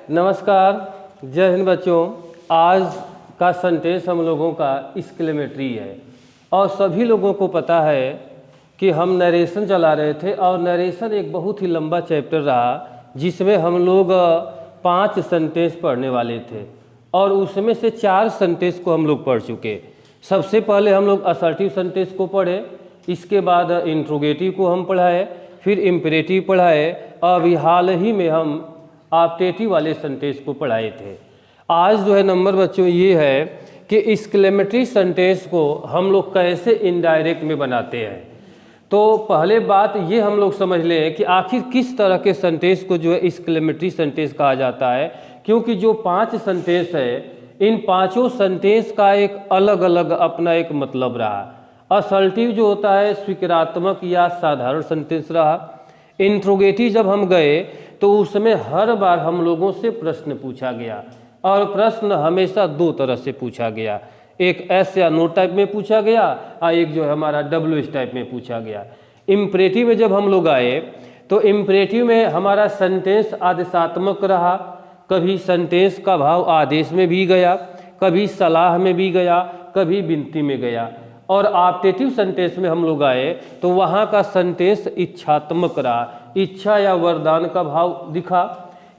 नमस्कार, जय हिंद बच्चों। आज का सेंटेंस हम लोगों का एक्सक्लेमेटरी है और सभी लोगों को पता है कि हम नरेशन चला रहे थे और नरेशन एक बहुत ही लंबा चैप्टर रहा जिसमें हम लोग 5 सेंटेंस पढ़ने वाले थे और उसमें से 4 सेंटेंस को हम लोग पढ़ चुके। सबसे पहले हम लोग असर्टिव सेंटेंस को पढ़े, इसके बाद इंट्रोगेटिव को हम पढ़ाए, फिर इम्परेटिव पढ़ाए, अभी हाल ही में हम ऑप्टेटिव वाले सेंटेंस को पढ़ाए थे। आज जो है नंबर बच्चों ये है कि एक्सक्लेमेटरी सेंटेंस को हम लोग कैसे इनडायरेक्ट में बनाते हैं। तो पहले बात ये हम लोग समझ लें कि आखिर किस तरह के सेंटेंस को जो है एक्सक्लेमेटरी सेंटेंस कहा जाता है, क्योंकि जो 5 सेंटेंस है इन पांचों सेंटेंस का एक अलग अलग अपना एक मतलब रहा। असर्टिव जो होता है स्वीकारात्मक या साधारण सेंटेंस रहा। इंट्रोगेटिव जब हम गए तो उसमें हर बार हम लोगों से प्रश्न पूछा गया और प्रश्न हमेशा 2 तरह से पूछा गया, एक एस या नो टाइप में पूछा गया और एक जो है हमारा WH टाइप में पूछा गया। इम्परेटिव में जब हम लोग आए तो इम्परेटिव में हमारा सेंटेंस आदेशात्मक रहा, कभी सेंटेंस का भाव आदेश में भी गया, कभी सलाह में भी गया, कभी विनती में गया। और ऑप्टेटिव सेंटेंस में हम लोग आए तो वहाँ का सेंटेंस इच्छात्मक रहा, इच्छा या वरदान का भाव दिखा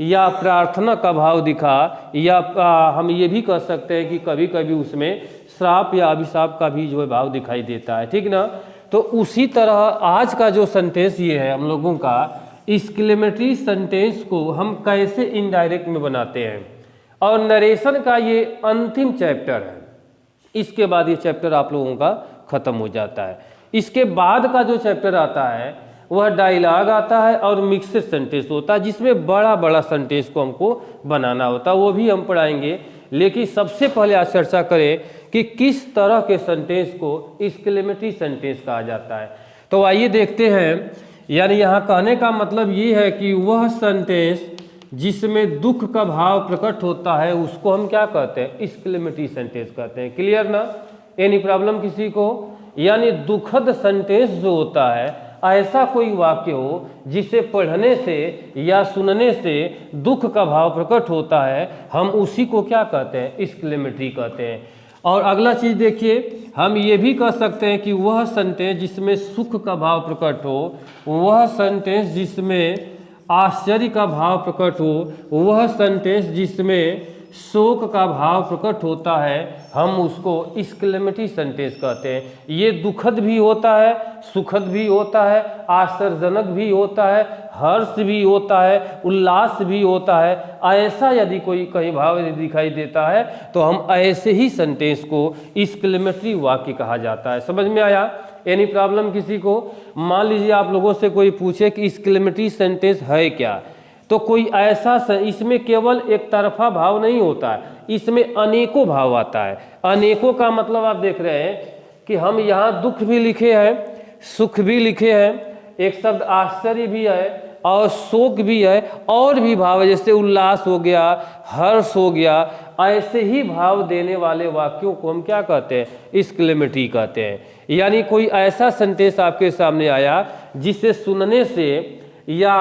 या प्रार्थना का भाव दिखा, या हम ये भी कह सकते हैं कि कभी कभी उसमें श्राप या अभिशाप का भी जो है भाव दिखाई देता है, ठीक ना। तो उसी तरह आज का जो सेंटेंस ये है हम लोगों का एक्सक्लेमेटरी सेंटेंस को हम कैसे इनडायरेक्ट में बनाते हैं, और नरेशन का ये अंतिम चैप्टर है। इसके बाद ये चैप्टर आप लोगों का ख़त्म हो जाता है। इसके बाद का जो चैप्टर आता है वह डायलॉग आता है और मिक्सड सेंटेंस होता है, जिसमें बड़ा बड़ा सेंटेंस को हमको बनाना होता है, वो भी हम पढ़ाएंगे। लेकिन सबसे पहले आज चर्चा करें कि किस तरह के सेंटेंस को एक्सक्लेमेटरी सेंटेंस कहा जाता है। तो आइए देखते हैं। यानी यहाँ कहने का मतलब ये है कि वह सेंटेंस जिसमें दुख का भाव प्रकट होता है उसको हम क्या कहते हैं, एक्सक्लेमेटरी सेंटेंस कहते हैं। क्लियर ना, एनी प्रॉब्लम किसी को। यानी दुखद सेंटेंस जो होता है, ऐसा कोई वाक्य हो जिसे पढ़ने से या सुनने से दुख का भाव प्रकट होता है, हम उसी को क्या कहते हैं, एक्सक्लेमेटरी कहते हैं। और अगला चीज देखिए, हम ये भी कह सकते हैं कि वह सेंटेंस जिसमें सुख का भाव प्रकट हो, वह सेंटेंस जिसमें आश्चर्य का भाव प्रकट हो, वह सेंटेंस जिसमें शोक का भाव प्रकट होता है, हम उसको एक्सक्लेमेटरी सेंटेंस कहते हैं। ये दुखद भी होता है, सुखद भी होता है, आश्चर्यजनक भी होता है, हर्ष भी होता है, उल्लास भी होता है। ऐसा यदि कोई कहीं भाव दिखाई देता है तो हम ऐसे ही सेंटेंस को एक्सक्लेमेटरी वाक्य कहा जाता है। समझ में आया? एनी प्रॉब्लम किसी को? मान लीजिए आप लोगों से कोई पूछे कि एक्सक्लेमेटरी सेंटेंस है क्या, तो कोई ऐसा इसमें केवल एक तरफा भाव नहीं होता है, इसमें अनेकों भाव आता है। अनेकों का मतलब आप देख रहे हैं कि हम यहाँ दुख भी लिखे हैं, सुख भी लिखे हैं, एक शब्द आश्चर्य भी है और शोक भी है, और भी भाव जैसे उल्लास हो गया, हर्ष हो गया। ऐसे ही भाव देने वाले वाक्यों को हम क्या कहते हैं, एक्सक्लेमेटरी कहते हैं। यानी कोई ऐसा सेंटेंस आपके सामने आया जिसे सुनने से या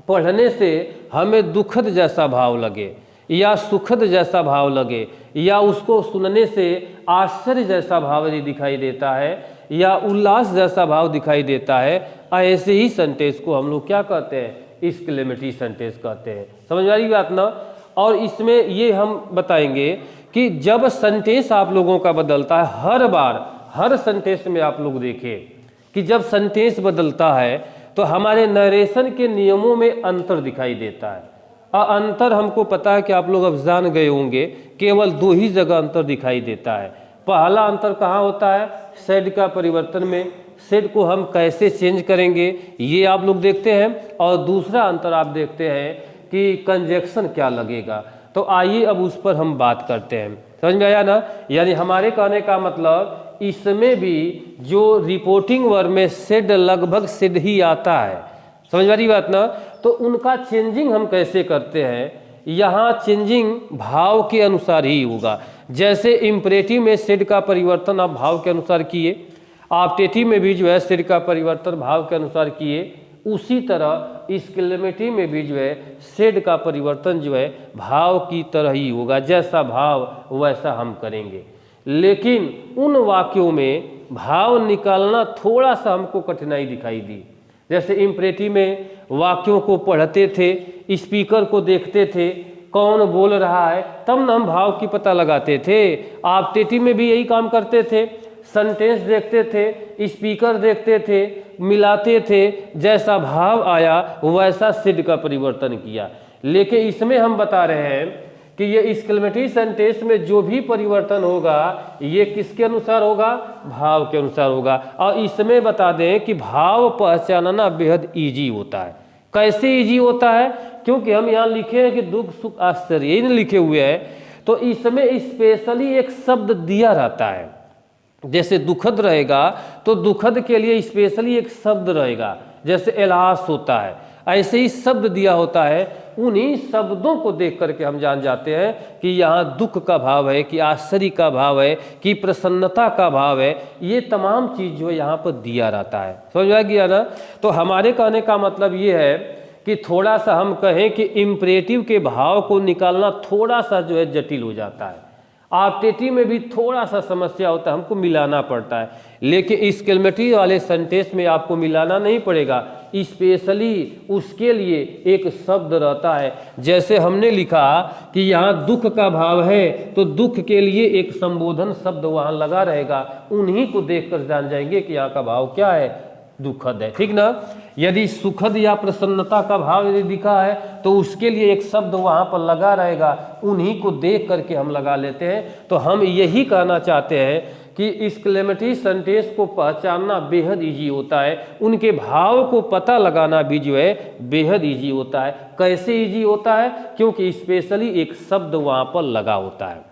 पढ़ने से हमें दुखद जैसा भाव लगे या सुखद जैसा भाव लगे, या उसको सुनने से आश्चर्य जैसा भाव यदि दिखाई देता है या उल्लास जैसा भाव दिखाई देता है, ऐसे ही सेंटेंस को हम लोग क्या कहते हैं, एक्सक्लेमेटरी सेंटेंस कहते हैं। समझ में आ रही बात ना। और इसमें ये हम बताएंगे कि जब सेंटेंस आप लोगों का बदलता है, हर बार हर सेंटेंस में आप लोग देखें कि जब सेंटेंस बदलता है तो हमारे नरेशन के नियमों में अंतर दिखाई देता है। अंतर हमको पता है कि आप लोग अब जान गए होंगे, केवल 2 ही जगह अंतर दिखाई देता है। पहला अंतर कहाँ होता है, सेड का परिवर्तन में। सेड को हम कैसे चेंज करेंगे ये आप लोग देखते हैं। और दूसरा अंतर आप देखते हैं कि कंजक्शन क्या लगेगा। तो आइए अब उस पर हम बात करते हैं। समझ में आया ना। यानी हमारे कहने का मतलब इसमें भी जो रिपोर्टिंग वर्ब में सेड लगभग सेड ही आता है। समझ में आ रही बात ना। तो उनका चेंजिंग हम कैसे करते हैं, यहाँ चेंजिंग भाव के अनुसार ही होगा। जैसे इम्परेटिव में सेड का परिवर्तन आप भाव के अनुसार किए, ऑप्टेटिव में भी जो है सेड का परिवर्तन भाव के अनुसार किए, उसी तरह एक्सक्लेमेटरी में भी जो है सेड का परिवर्तन जो है भाव की तरह ही होगा, जैसा भाव वैसा हम करेंगे। लेकिन उन वाक्यों में भाव निकालना थोड़ा सा हमको कठिनाई दिखाई दी। जैसे इम्परेटिव में वाक्यों को पढ़ते थे, स्पीकर को देखते थे, कौन बोल रहा है, तब न हम भाव की पता लगाते थे। ऑप्टेटिव में भी यही काम करते थे, सेंटेंस देखते थे, स्पीकर देखते थे, मिलाते थे, जैसा भाव आया वैसा सिद्ध का परिवर्तन किया। लेकिन इसमें हम बता रहे हैं कि ये एक्सक्लेमेटरी सेंटेंस में जो भी परिवर्तन होगा ये किसके अनुसार होगा, भाव के अनुसार होगा। और इसमें बता दें कि भाव पहचानना बेहद ईजी होता है। कैसे ईजी होता है? क्योंकि हम यहाँ लिखे हैं कि दुख सुख आश्चर्य, इन लिखे हुए हैं, तो इसमें स्पेशली एक शब्द दिया रहता है। जैसे दुखद रहेगा तो दुखद के लिए स्पेशली एक शब्द रहेगा, जैसे एलास होता है, ऐसे ही शब्द दिया होता है। उन्हीं शब्दों को देख करके हम जान जाते हैं कि यहाँ दुख का भाव है, कि आश्चर्य का भाव है, कि प्रसन्नता का भाव है। ये तमाम चीज़ जो है यहाँ पर दिया रहता है। समझ आ गया ना? तो हमारे कहने का मतलब ये है कि थोड़ा सा हम कहें कि इम्परेटिव के भाव को निकालना थोड़ा सा जो है जटिल हो जाता है। ऑप्टेटिव में भी थोड़ा सा समस्या होता है, हमको मिलाना पड़ता है। लेकिन एक्सक्लेमेटरी वाले सेंटेंस में आपको मिलाना नहीं पड़ेगा, स्पेशली उसके लिए एक शब्द रहता है। जैसे हमने लिखा कि यहाँ दुख का भाव है, तो दुख के लिए एक संबोधन शब्द वहाँ लगा रहेगा। उन्हीं को देखकर जान जाएंगे कि यहाँ का भाव क्या है, दुखद है। ठीक ना? यदि सुखद या प्रसन्नता का भाव यदि दिखा है तो उसके लिए एक शब्द वहाँ पर लगा रहेगा, उन्हीं को देख करके हम लगा लेते हैं। तो हम यही कहना चाहते हैं कि एक्सक्लेमेटरी सेंटेंस को पहचानना बेहद इजी होता है, उनके भाव को पता लगाना भी जो है बेहद इजी होता है। कैसे इजी होता है? क्योंकि स्पेशली एक शब्द वहाँ पर लगा होता है।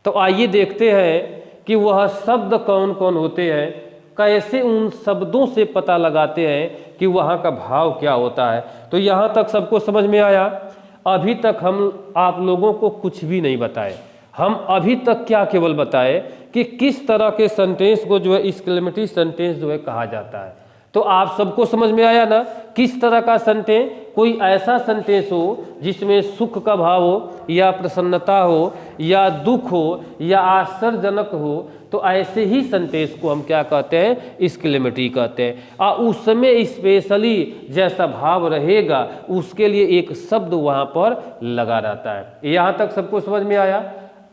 तो आइए देखते हैं कि वह शब्द कौन कौन होते हैं, कैसे उन शब्दों से पता लगाते हैं कि वहाँ का भाव क्या होता है। तो यहाँ तक सबको समझ में आया? अभी तक हम आप लोगों को कुछ भी नहीं बताए। हम अभी तक क्या केवल बताए कि किस तरह के सेंटेंस को जो है एक्सक्लेमेटरी सेंटेंस जो है कहा जाता है। तो आप सबको समझ में आया ना? किस तरह का सेंटेंस? कोई ऐसा सेंटेंस हो जिसमें सुख का भाव हो, या प्रसन्नता हो, या दुख हो, या आश्चर्यजनक हो, तो ऐसे ही सेंटेंस को हम क्या कहते हैं, एक्सक्लेमेटरी कहते हैं। और उसमें स्पेशली जैसा भाव रहेगा उसके लिए एक शब्द वहाँ पर लगा रहता है। यहाँ तक सबको समझ में आया?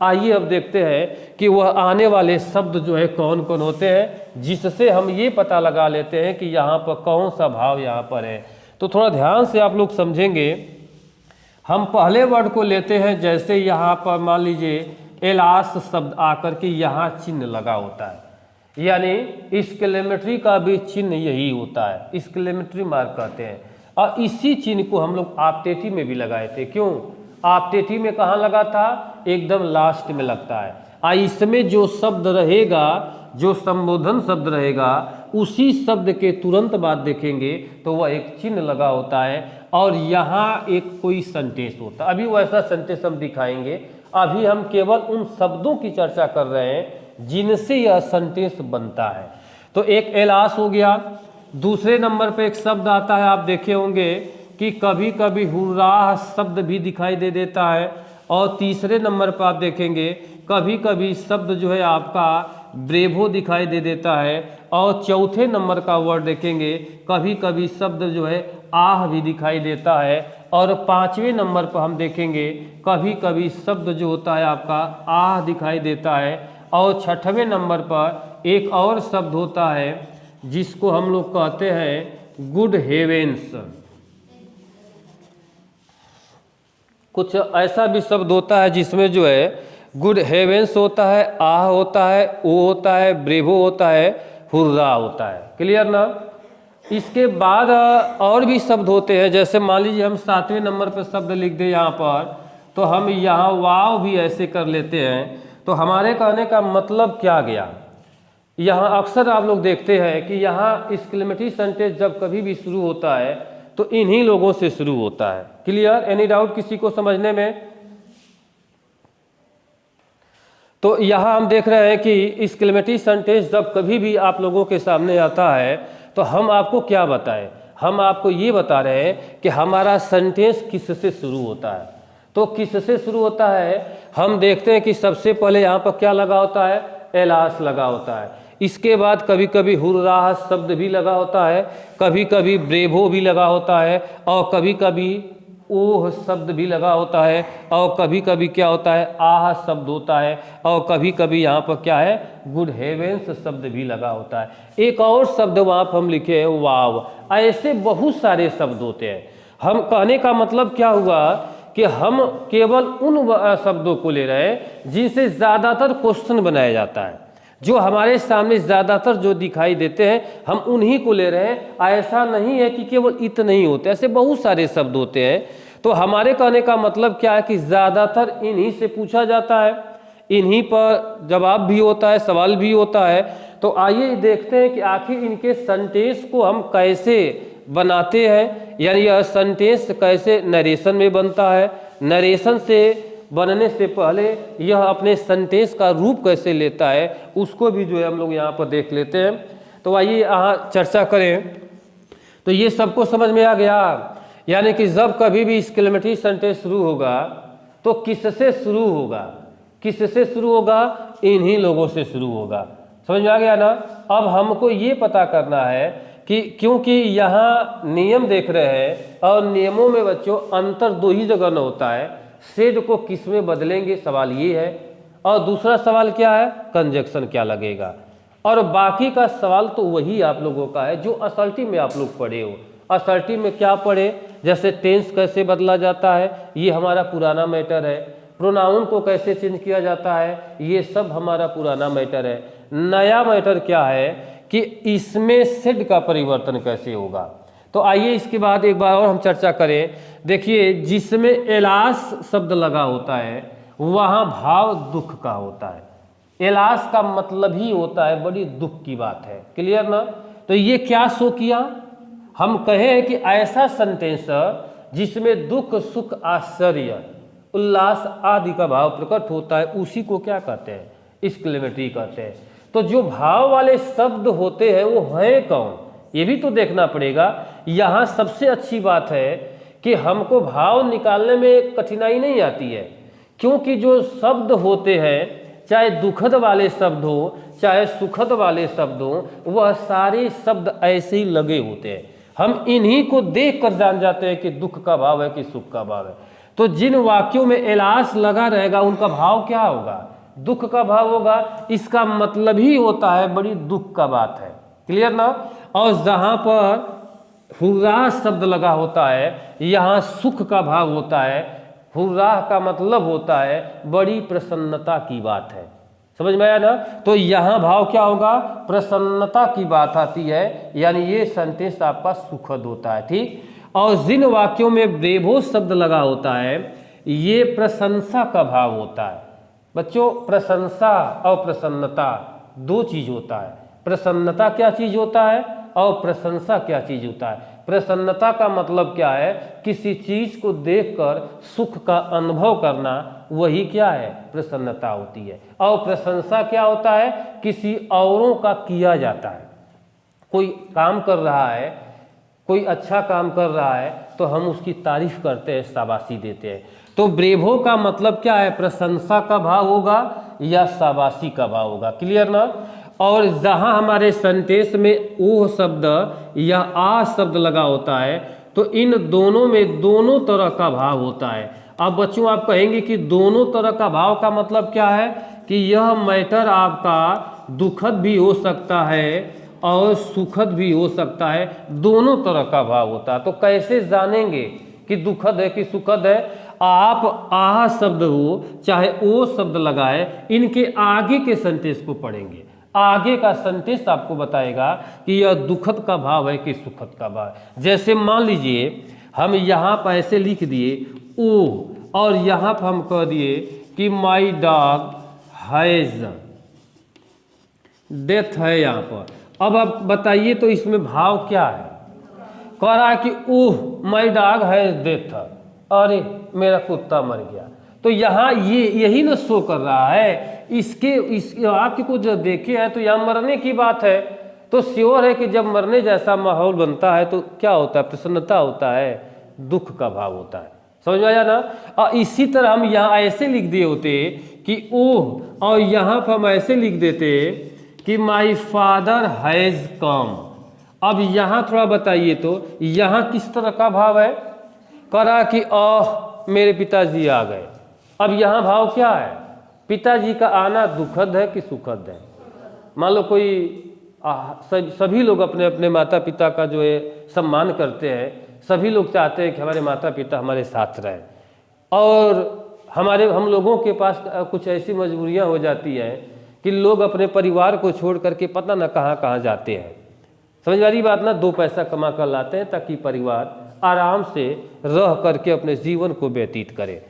आइए अब देखते हैं कि वह आने वाले शब्द जो है कौन कौन होते हैं, जिससे हम ये पता लगा लेते हैं कि यहाँ पर कौन सा भाव यहाँ पर है। तो थोड़ा ध्यान से आप लोग समझेंगे। हम पहले वर्ड को लेते हैं, जैसे यहाँ पर मान लीजिए एलास शब्द आकर के यहाँ चिन्ह लगा होता है, यानी एक्सक्लेमेटरी का भी चिन्ह यही होता है, एक्सक्लेमेटरी मार्क कहते हैं। और इसी चिन्ह को हम लोग ऑप्टेटिव में भी लगाए थे। क्यों? ऑप्टेटिव में कहाँ लगा था? एकदम लास्ट में लगता है। इसमें जो शब्द रहेगा, जो संबोधन शब्द रहेगा, उसी शब्द के तुरंत बाद देखेंगे तो वह एक चिन्ह लगा होता है, और यहाँ एक कोई सेंटेंस होता है। अभी वैसा सेंटेंस हम दिखाएंगे। अभी हम केवल उन शब्दों की चर्चा कर रहे हैं जिनसे यह सेंटेंस बनता है। तो एक एलास हो गया। दूसरे नंबर पे एक शब्द आता है, आप देखे होंगे कि कभी कभी हुर्राह शब्द भी दिखाई दे देता है। और तीसरे नंबर पर आप देखेंगे कभी कभी शब्द जो है आपका ब्रेवो दिखाई दे देता है। और चौथे नंबर का वर्ड देखेंगे कभी कभी शब्द जो है आह भी दिखाई देता है। और पांचवें नंबर पर हम देखेंगे कभी कभी शब्द जो होता है आपका आह दिखाई देता है। और छठवें नंबर पर एक और शब्द होता है जिसको हम लोग कहते हैं गुड हेवेंस। कुछ ऐसा भी शब्द होता है जिसमें जो है गुड हेवेंस होता है, आह होता है, ओ होता है, ब्रेवो होता है, हुर्रा होता है। क्लियर ना? इसके बाद और भी शब्द होते हैं। जैसे मान लीजिए हम सातवें नंबर पर शब्द लिख दें यहाँ पर, तो हम यहाँ वाव भी ऐसे कर लेते हैं। तो हमारे कहने का मतलब क्या गया? यहाँ अक्सर आप लोग देखते हैं कि यहाँ एक्सक्लेमेटरी सेंटेंस जब कभी भी शुरू होता है तो इन्हीं लोगों से शुरू होता है। क्लियर? एनी डाउट किसी को समझने में? तो यहाँ हम देख रहे हैं कि एक्सक्लेमेटरी सेंटेंस जब कभी भी आप लोगों के सामने आता है तो हम आपको क्या बताएं? हम आपको ये बता रहे हैं कि हमारा सेंटेंस किससे शुरू होता है। तो किससे शुरू होता है, हम देखते हैं कि सबसे पहले यहाँ पर क्या लगा होता है, एलास लगा होता है। इसके बाद कभी कभी हुर्राह शब्द भी लगा होता है, कभी कभी ब्रेवो भी लगा होता है, और कभी कभी ओह शब्द भी लगा होता है, और कभी कभी क्या होता है, आह शब्द होता है, और कभी कभी यहाँ पर क्या है, गुड हेवेंस शब्द भी लगा होता है। एक और शब्द वहाँ पर हम लिखे हैं वाव। ऐसे बहुत सारे शब्द होते हैं। हम कहने का मतलब क्या हुआ कि हम केवल उन शब्दों को ले रहे हैं जिनसे ज़्यादातर क्वेश्चन बनाया जाता है, जो हमारे सामने ज़्यादातर जो दिखाई देते हैं हम उन्हीं को ले रहे हैं। ऐसा नहीं है कि केवल इतने ही होते, ऐसे बहुत सारे शब्द होते हैं। तो हमारे कहने का मतलब क्या है कि ज़्यादातर इन्हीं से पूछा जाता है, इन्हीं पर जवाब भी होता है, सवाल भी होता है। तो आइए देखते हैं कि आखिर इनके सेंटेंस को हम कैसे बनाते हैं, यानी यह सेंटेंस कैसे नरेशन में बनता है, नरेशन से बनने से पहले यह अपने सेंटेंस का रूप कैसे लेता है, उसको भी जो है हम लोग यहाँ पर देख लेते हैं। तो आइए यहाँ चर्चा करें। तो ये सबको समझ में आ गया, यानी कि जब कभी भी एक्सक्लेमेटरी सेंटेंस शुरू होगा तो किससे शुरू होगा, किससे शुरू होगा, इन्हीं लोगों से शुरू होगा। समझ में आ गया ना। अब हमको ये पता करना है कि क्योंकि यहाँ नियम देख रहे हैं और नियमों में बच्चों अंतर दो ही जगह न होता है, सेड को किस में बदलेंगे सवाल ये है, और दूसरा सवाल क्या है, कंजक्शन क्या लगेगा। और बाकी का सवाल तो वही आप लोगों का है जो असल्टी में आप लोग पढ़े हो। असल्टी में क्या पढ़े, जैसे टेंस कैसे बदला जाता है, ये हमारा पुराना मैटर है। प्रोनाउन को कैसे चेंज किया जाता है, ये सब हमारा पुराना मैटर है। नया मैटर क्या है कि इसमें सेड का परिवर्तन कैसे होगा। तो आइए इसके बाद एक बार और हम चर्चा करें। देखिए, जिसमें एलास शब्द लगा होता है वहाँ भाव दुख का होता है। एलास का मतलब ही होता है बड़ी दुख की बात है। क्लियर ना। तो ये क्या शो किया, हम कहें कि ऐसा सेंटेंस जिसमें दुख सुख आश्चर्य उल्लास आदि का भाव प्रकट होता है, उसी को क्या कहते हैं, एक्सक्लेमेटरी कहते हैं। तो जो भाव वाले शब्द होते हैं वो हैं कौन, ये भी तो देखना पड़ेगा। यहाँ सबसे अच्छी बात है कि हमको भाव निकालने में कठिनाई नहीं आती है, क्योंकि जो शब्द होते हैं, चाहे दुखद वाले शब्द हो चाहे सुखद वाले शब्द हो, वह सारे शब्द ऐसे ही लगे होते हैं। हम इन्हीं को देख कर जान जाते हैं कि दुख का भाव है कि सुख का भाव है। तो जिन वाक्यों में एलास लगा रहेगा उनका भाव क्या होगा, दुख का भाव होगा। इसका मतलब ही होता है बड़ी दुख का बात है। क्लियर ना। और जहाँ पर हुर्राह शब्द लगा होता है यहाँ सुख का भाव होता है। हुर्राह का मतलब होता है बड़ी प्रसन्नता की बात है। समझ में आया ना। तो यहाँ भाव क्या होगा, प्रसन्नता की बात आती है, यानी ये सेंटेंस आपका सुखद होता है। ठीक। और जिन वाक्यों में ब्रेवो शब्द लगा होता है ये प्रशंसा का भाव होता है। बच्चों, प्रशंसा और प्रसन्नता दो चीज होता है। प्रसन्नता क्या चीज होता है और प्रशंसा क्या चीज होता है। प्रसन्नता का मतलब क्या है, किसी चीज को देखकर सुख का अनुभव करना, वही क्या है, प्रसन्नता होती है। और प्रशंसा क्या होता है, किसी औरों का किया जाता है। कोई काम कर रहा है, कोई अच्छा काम कर रहा है तो हम उसकी तारीफ करते हैं, शाबाशी देते हैं। तो ब्रेवो का मतलब क्या है, प्रशंसा का भाव होगा या शाबाशी का भाव होगा। क्लियर ना। और जहाँ हमारे सेंटेंस में ओह शब्द या आ शब्द लगा होता है तो इन दोनों में दोनों तरह का भाव होता है। अब बच्चों आप कहेंगे कि दोनों तरह का भाव का मतलब क्या है, कि यह मैटर आपका दुखद भी हो सकता है और सुखद भी हो सकता है, दोनों तरह का भाव होता है। तो कैसे जानेंगे कि दुखद है कि सुखद है। आप आह शब्द हो चाहे ओ शब्द लगाए, इनके आगे के सेंटेंस को पढ़ेंगे। आगे का सेंटेंस आपको बताएगा कि यह दुखद का भाव है कि सुखद का भाव है। जैसे मान लीजिए हम यहाँ पर ऐसे लिख दिए ओ, और यहाँ पर हम कह दिए कि माई डॉग हैज डेथ है यहाँ पर। अब आप बताइए तो इसमें भाव क्या है, कह रहा है कि ओह माई डॉग हैज डेथ, अरे मेरा कुत्ता मर गया। तो यहाँ ये यही ना शो कर रहा है। इस आपके को जब देखे हैं तो यहाँ मरने की बात है, तो श्योर है कि जब मरने जैसा माहौल बनता है तो क्या होता है, प्रसन्नता होता है, दुख का भाव होता है। समझ में आया ना। और इसी तरह हम यहाँ ऐसे लिख दिए होते कि ओह, और यहाँ पर हम ऐसे लिख देते कि माई फादर हैज़ कम। अब यहाँ थोड़ा बताइए तो यहाँ किस तरह का भाव है, करा कि मेरे पिताजी आ गए। अब यहाँ भाव क्या है, पिताजी का आना दुखद है कि सुखद है। मान लो कोई सभी लोग अपने अपने माता पिता का जो है सम्मान करते हैं, सभी लोग चाहते हैं कि हमारे माता पिता हमारे साथ रहें, और हम लोगों के पास कुछ ऐसी मजबूरियां हो जाती हैं कि लोग अपने परिवार को छोड़ करके पता न कहाँ कहाँ जाते हैं। समझ वाली बात ना, 2 पैसा कमा कर लाते हैं ताकि परिवार आराम से रह करके अपने जीवन को व्यतीत करे।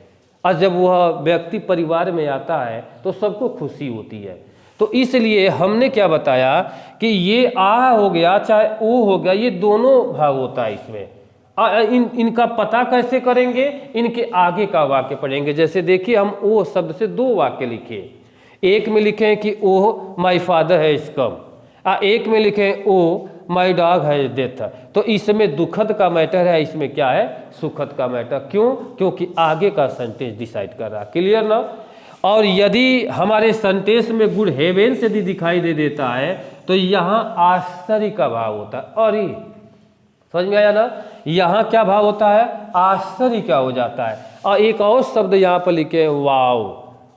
और जब वह व्यक्ति परिवार में आता है तो सबको खुशी होती है। तो इसलिए हमने क्या बताया कि ये आ हो गया चाहे ओ हो गया, ये दोनों भाव होता है इसमें। इनका पता कैसे करेंगे, इनके आगे का वाक्य पढ़ेंगे। जैसे देखिए हम ओ शब्द से 2 वाक्य लिखे, एक में लिखे कि ओ माई फादर है इज कम, एक में लिखे ओ माई डॉग है डेथ। तो इसमें दुखद का मैटर है, इसमें क्या है, सुखद का मैटर। क्यों, क्योंकि आगे का सेंटेंस डिसाइड कर रहा है। क्लियर ना। और यदि हमारे सेंटेंस में गुड हेवेंस यदि दिखाई दे देता है तो यहाँ आश्चर्य का भाव होता है। और समझ में आया ना, यहाँ क्या भाव होता है, आश्चर्य क्या हो जाता है। और एक और शब्द यहाँ पर लिखे वाव,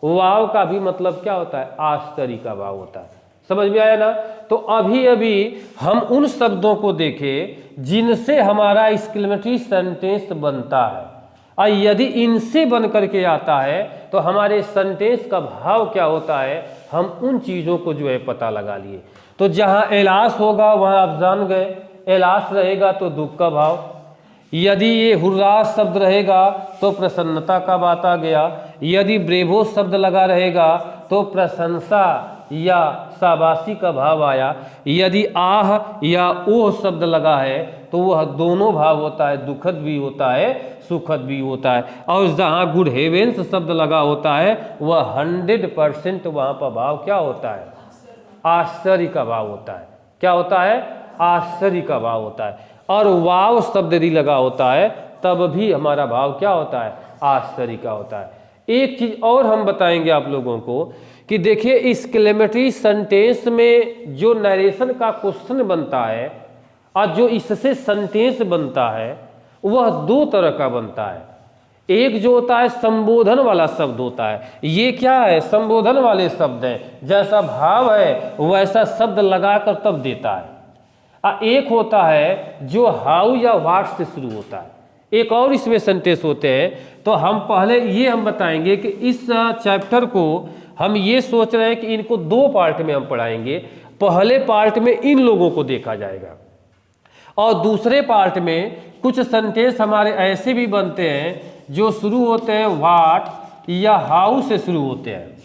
वाव का भी मतलब क्या होता है, आश्चर्य का भाव होता है। समझ में आया ना। तो अभी अभी हम उन शब्दों को देखें जिनसे हमारा एक्सक्लेमेटरी सेंटेंस बनता है, और यदि इनसे बन करके आता है तो हमारे सेंटेंस का भाव क्या होता है, हम उन चीज़ों को जो है पता लगा लिए। तो जहाँ एलास होगा वहाँ आप जान गए, एलास रहेगा तो दुख का भाव, यदि ये हुर्रास शब्द रहेगा तो प्रसन्नता का बात आ गया, यदि ब्रेवो शब्द लगा रहेगा तो प्रशंसा या शाबाशी का भाव आया, यदि आह या ओह शब्द लगा है तो वह दोनों भाव होता है, दुखद भी होता है, सुखद भी होता है। और जहाँ गुड हेवेंस शब्द लगा होता है वह 100% वहाँ पर भाव क्या होता है, आश्चर्य का भाव होता है। क्या होता है, आश्चर्य का भाव होता है। और वाव शब्द यदि लगा होता है तब भी हमारा भाव क्या होता है, आश्चर्य का होता है। एक चीज और हम बताएंगे आप लोगों को कि देखिए एक्सक्लेमेटरी सेंटेंस में जो नरेशन का क्वेश्चन बनता है और जो इससे सेंटेंस बनता है वह 2 तरह का बनता है। एक जो होता है संबोधन वाला शब्द होता है, ये क्या है, संबोधन वाले शब्द हैं, जैसा भाव है वैसा शब्द लगाकर तब देता है। एक होता है जो हाउ या व्हाट से शुरू होता है, एक और इसमें सेंटेंस होते हैं। तो हम पहले ये हम बताएंगे कि इस चैप्टर को हम ये सोच रहे हैं कि इनको 2 पार्ट में हम पढ़ाएंगे। पहले पार्ट में इन लोगों को देखा जाएगा और दूसरे पार्ट में कुछ सेंटेंस हमारे ऐसे भी बनते हैं जो शुरू होते हैं व्हाट या हाउ से शुरू होते हैं,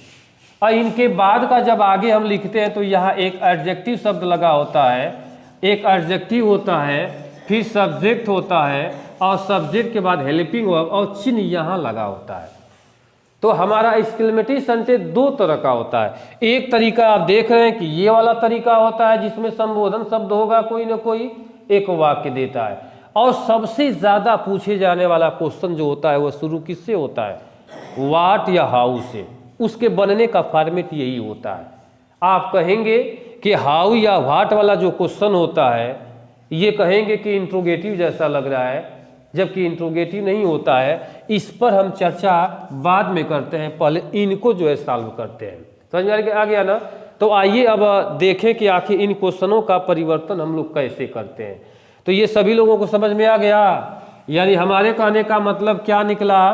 और इनके बाद का जब आगे हम लिखते हैं तो यहाँ एक एडजेक्टिव शब्द लगा होता है, एक एडजेक्टिव होता है, फिर सब्जेक्ट होता है, और सब्जेक्ट के बाद हेल्पिंग वर्ब और चिन्ह यहाँ लगा होता है। तो हमारा एक्सक्लेमेटरी सेंटेंस 2 तरह का होता है। एक तरीका आप देख रहे हैं कि ये वाला तरीका होता है जिसमें संबोधन शब्द होगा, कोई ना कोई एक वाक्य देता है, और सबसे ज़्यादा पूछे जाने वाला क्वेश्चन जो होता है वह शुरू किससे होता है, व्हाट या हाउ से। उसके बनने का फॉर्मेट यही होता है। आप कहेंगे कि हाउ या व्हाट वाला जो क्वेश्चन होता है ये कहेंगे कि इंट्रोगेटिव जैसा लग रहा है, जबकि इंट्रोगेटिव नहीं होता है। इस पर हम चर्चा बाद में करते हैं, पहले इनको जो है सॉल्व करते हैं। समझ में आ गया ना। तो आइए अब देखें कि आखिर इन क्वेश्चनों का परिवर्तन हम लोग कैसे करते हैं। तो ये सभी लोगों को समझ में आ गया। यानी हमारे कहने का मतलब क्या निकला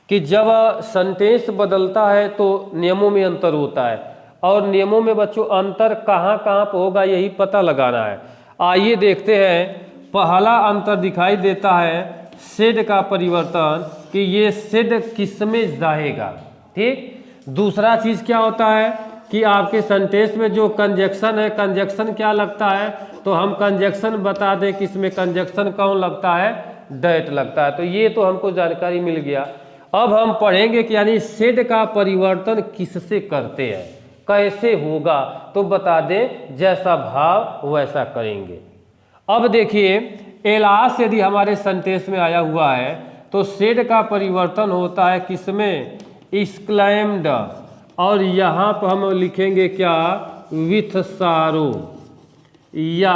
कि जब सेंटेंस बदलता है तो नियमों में अंतर होता है, और नियमों में बच्चों अंतर कहाँ कहाँ पर होगा यही पता लगाना है। आइए देखते हैं। पहला अंतर दिखाई देता है सेड का परिवर्तन, कि ये सेड किस में जाएगा। ठीक। दूसरा चीज़ क्या होता है कि आपके सेंटेंस में जो कंजक्शन है, कंजक्शन क्या लगता है, तो हम कंजक्शन बता दें कि इसमें कंजक्शन कौन लगता है, डेट लगता है। तो ये तो हमको जानकारी मिल गया। अब हम पढ़ेंगे कि यानी सेड का परिवर्तन किससे करते हैं, कैसे होगा, तो बता दें जैसा भाव वैसा करेंगे। अब देखिए एलास यदि हमारे सेंटेंस में आया हुआ है तो सेड का परिवर्तन होता है किसमें, एक्सक्लेम्ड, और यहाँ पर हम लिखेंगे क्या, विथ सारो, या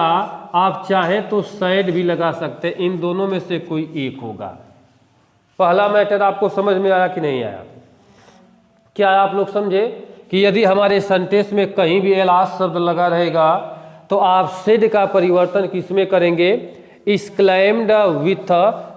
आप चाहें तो सैड भी लगा सकते हैं, इन दोनों में से कोई एक होगा। पहला मैटर आपको समझ में आया कि नहीं आया? क्या आप लोग समझे कि यदि हमारे सेंटेंस में कहीं भी एलास शब्द लगा रहेगा तो आप सेड का परिवर्तन किसमें करेंगे, एक्सक्लेम्ड विथ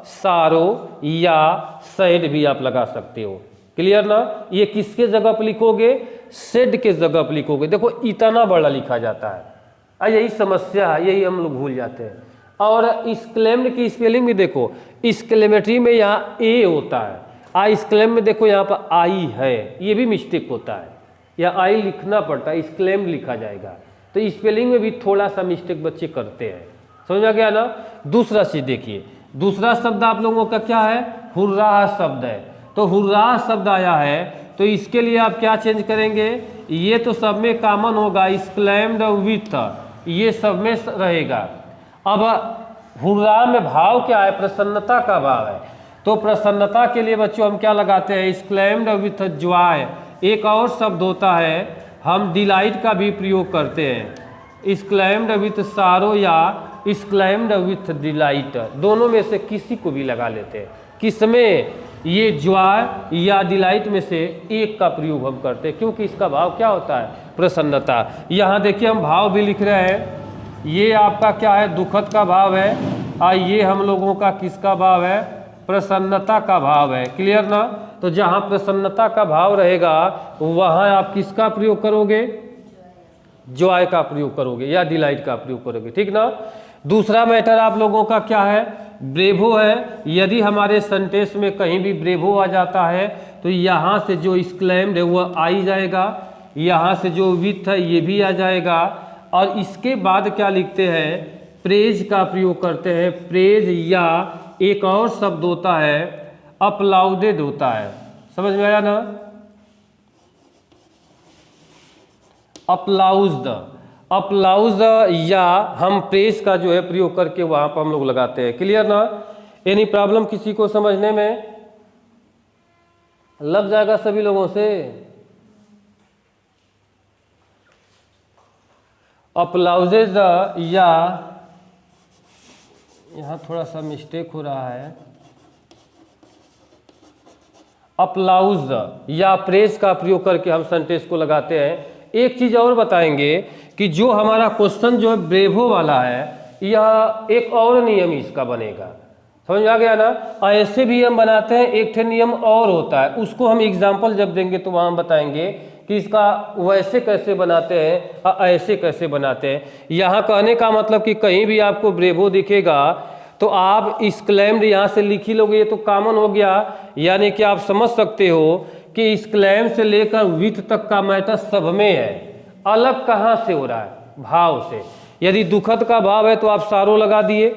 सारो या सैड भी आप लगा सकते हो। क्लियर ना? ये किसके जगह पर लिखोगे, सेड के जगह पर लिखोगे। देखो इतना बड़ा लिखा जाता है, यही समस्या है, यही हम लोग भूल जाते हैं। और एक्सक्लेम्ड की स्पेलिंग भी देखो, एक्सक्लेमेटरी में यहाँ ए होता है, एक्सक्लेम में देखो यहाँ पर आई है, ये भी मिस्टेक होता है, यहाँ आई लिखना पड़ता है, एक्सक्लेम लिखा जाएगा। तो स्पेलिंग में भी थोड़ा सा मिस्टेक बच्चे करते हैं, समझ आ गया ना। दूसरा चीज देखिए, दूसरा शब्द आप लोगों का क्या है, हुर्राह शब्द है। तो हुर्राह शब्द आया है तो इसके लिए आप क्या चेंज करेंगे, ये तो सब में कॉमन होगा, एक्सक्लेम्ड विथ, ये सब में रहेगा। अब हुर्राह में भाव क्या है, प्रसन्नता का भाव है, तो प्रसन्नता के लिए बच्चों हम क्या लगाते हैं, एक्सक्लेम्ड विथ जॉय। एक और शब्द होता है, हम डिलाइट का भी प्रयोग करते हैं, एक्सक्लेम्ड विथ सारो या एक्सक्लेम्ड विथ डिलाइट, दोनों में से किसी को भी लगा लेते हैं। किसमें, ये जॉय या डिलाइट में से एक का प्रयोग हम करते हैं, क्योंकि इसका भाव क्या होता है, प्रसन्नता। यहाँ देखिए हम भाव भी लिख रहे हैं, ये आपका क्या है, दुखद का भाव है, और ये हम लोगों का किसका भाव है, प्रसन्नता का भाव है। क्लियर ना? तो जहाँ प्रसन्नता का भाव रहेगा वहाँ आप किसका प्रयोग करोगे, जॉय का प्रयोग करोगे या डिलाइट का प्रयोग करोगे, ठीक ना। दूसरा मैटर आप लोगों का क्या है, ब्रेवो है। यदि हमारे सेंटेंस में कहीं भी ब्रेवो आ जाता है तो यहाँ से जो एक्सक्लेम्ड है वह आ ही जाएगा, यहाँ से जो विथ है ये भी आ जाएगा, और इसके बाद क्या लिखते हैं, प्रेज का प्रयोग करते हैं, प्रेज, या एक और शब्द होता है अपलाउडेड होता है, समझ में आया ना, अपलाउज्ड, अपलाउज, या हम प्रेज का जो है प्रयोग करके वहां पर हम लोग लगाते हैं। क्लियर ना? एनी प्रॉब्लम किसी को समझने में, लग जाएगा सभी लोगों से। अपलाउजेज, या यहाँ थोड़ा सा मिस्टेक हो रहा है, अपलाउज या प्रेज का प्रयोग करके हम सेंटेंस को लगाते हैं। एक चीज और बताएंगे कि जो हमारा क्वेश्चन जो है ब्रेवो वाला है, यह एक और नियम इसका बनेगा, समझ आ गया ना। ऐसे भी हम बनाते हैं, एक ठे नियम और होता है, उसको हम एग्जाम्पल जब देंगे तो वहाँ हम बताएंगे कि इसका वैसे कैसे बनाते हैं और ऐसे कैसे बनाते हैं। यहाँ कहने का मतलब कि कहीं भी आपको ब्रेवो दिखेगा तो आप एक्सक्लेम्ड यहाँ से लिख ही लोगे, ये तो कॉमन हो गया। यानी कि आप समझ सकते हो कि एक्सक्लेम से लेकर विथ तक का मैटर सब में है, अलग कहाँ से हो रहा है, भाव से। यदि दुखद का भाव है तो आप सारो लगा दिए,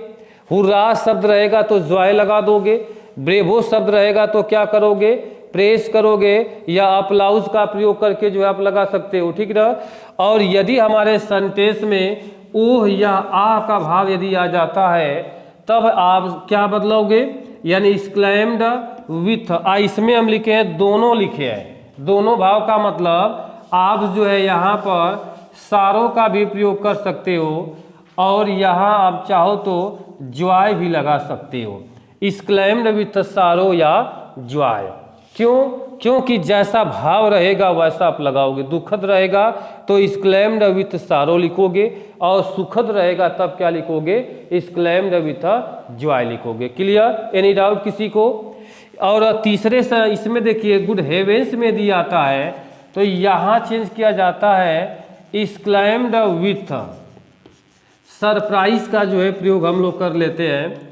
हुर्राह शब्द रहेगा तो जॉय लगा दोगे, ब्रेवो शब्द रहेगा तो क्या करोगे, प्रेस करोगे, या अपलाउज का प्रयोग करके जो है आप लगा सकते हो, ठीक ना। और यदि हमारे सेंटेंस में ओह या आ का भाव यदि आ जाता है तब आप क्या बदलोगे, यानी एक्सक्लेम्ड विथ, इसमें हम लिखे हैं, दोनों लिखे हैं, दोनों भाव का मतलब आप जो है यहाँ पर सारो का भी प्रयोग कर सकते हो, और यहाँ आप चाहो तो जॉय भी लगा सकते हो, एक्सक्लेम्ड विथ सारो या जॉय। क्यों? क्योंकि जैसा भाव रहेगा वैसा आप लगाओगे। दुखद रहेगा तो एक्सक्लेम्ड विथ सारो लिखोगे, और सुखद रहेगा तब क्या लिखोगे, एक्सक्लेम्ड विथ जॉय लिखोगे। क्लियर? एनी डाउट किसी को? और तीसरे से इसमें देखिए गुड हेवेंस में दिया आता है तो यहाँ चेंज किया जाता है, एक्सक्लेम्ड विथ सरप्राइज का जो है प्रयोग हम लोग कर लेते हैं,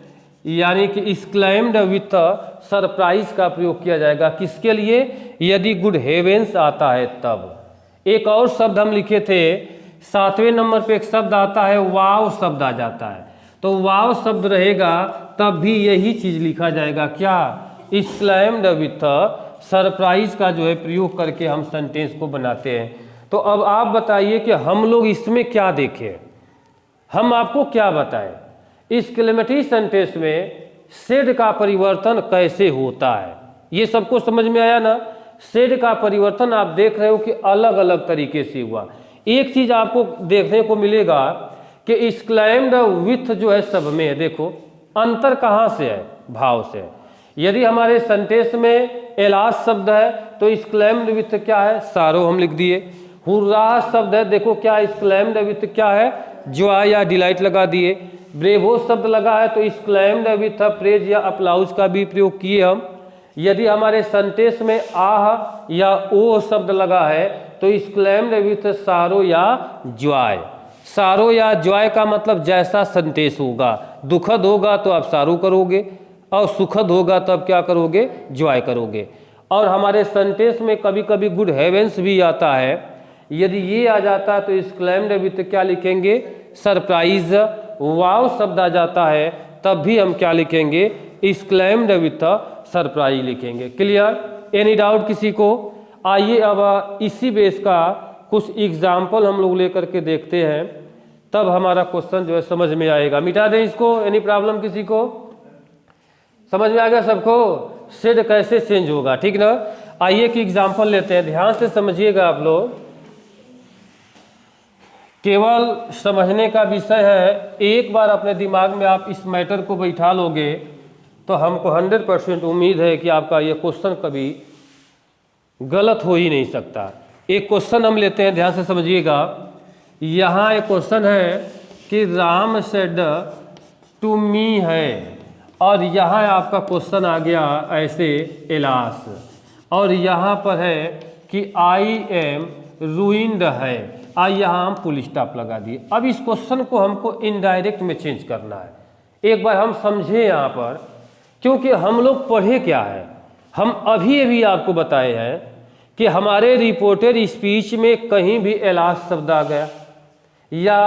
यानी कि एक्सक्लेम्ड विथ सरप्राइज का प्रयोग किया जाएगा। किसके लिए? यदि गुड हेवेंस आता है तब। एक और शब्द हम लिखे थे, 7वें नंबर पे एक शब्द आता है, वाव शब्द आ जाता है, तो वाव शब्द रहेगा तब भी यही चीज लिखा जाएगा, क्या, एक्सक्लेम्ड विथ सरप्राइज का जो है प्रयोग करके हम सेंटेंस को बनाते हैं। तो अब आप बताइए कि हम लोग इसमें क्या देखें, हम आपको क्या बताएं, एक्सक्लेमेटरी सेंटेंस में सेड का परिवर्तन कैसे होता है। ये सबको समझ में आया ना। सेड का परिवर्तन आप देख रहे हो कि अलग अलग तरीके से हुआ। एक चीज आपको देखने को मिलेगा कि एक्सक्लेम्ड विथ जो है सब में है, देखो अंतर कहाँ से है, भाव से है। यदि हमारे सेंटेंस में एलास शब्द है तो एक्सक्लेम्ड विथ क्या है, सारो हम लिख दिए। हुर्राह शब्द है, देखो क्या एक्सक्लेम्ड विथ क्या है, जॉय या डिलाइट लगा दिए। ब्रेवो शब्द लगा है तो एक्सक्लेम्ड विथ प्रेज या अप्लाउज का भी प्रयोग किए हम। यदि हमारे सेंटेंस में आह या ओ शब्द लगा है तो एक्सक्लेम्ड विथ सारो या जॉय। सारो या जॉय का मतलब जैसा सेंटेंस होगा, दुखद होगा तो आप सारो करोगे और सुखद होगा तो आप क्या करोगे, जॉय करोगे। और हमारे सेंटेंस में कभी कभी गुड हेवेंस भी आता है, यदि ये आ जाता है तो एक्सक्लेम्ड विथ क्या लिखेंगे, सरप्राइज। वाव शब्द आ जाता है तब भी हम क्या लिखेंगे, एक्सक्लेम्ड विथ सरप्राइज लिखेंगे। क्लियर, एनी डाउट किसी को? आइए अब इसी बेस का कुछ एग्जाम्पल हम लोग लेकर के देखते हैं, तब हमारा क्वेश्चन जो है समझ में आएगा। मिटा दें इसको, एनी प्रॉब्लम किसी को? समझ में आ गया सबको सेड कैसे चेंज होगा, ठीक ना। आइए कि एग्जाम्पल लेते हैं, ध्यान से समझिएगा आप लोग, केवल समझने का विषय है। एक बार अपने दिमाग में आप इस मैटर को बैठा लोगे तो हमको 100% उम्मीद है कि आपका ये क्वेश्चन कभी गलत हो ही नहीं सकता। एक क्वेश्चन हम लेते हैं, ध्यान से समझिएगा। यहाँ एक क्वेश्चन है कि राम सेड टू मी है, और यहाँ आपका क्वेश्चन आ गया ऐसे एलास, और यहाँ पर है कि आई एम रूइंड है, यहाँ हम फुल स्टॉप लगा दिए। अब इस क्वेश्चन को हमको इनडायरेक्ट में चेंज करना है। एक बार हम समझे यहाँ पर, क्योंकि हम लोग पढ़े क्या है, हम अभी अभी आपको बताए हैं कि हमारे रिपोर्टेड स्पीच में कहीं भी एलास शब्द आ गया या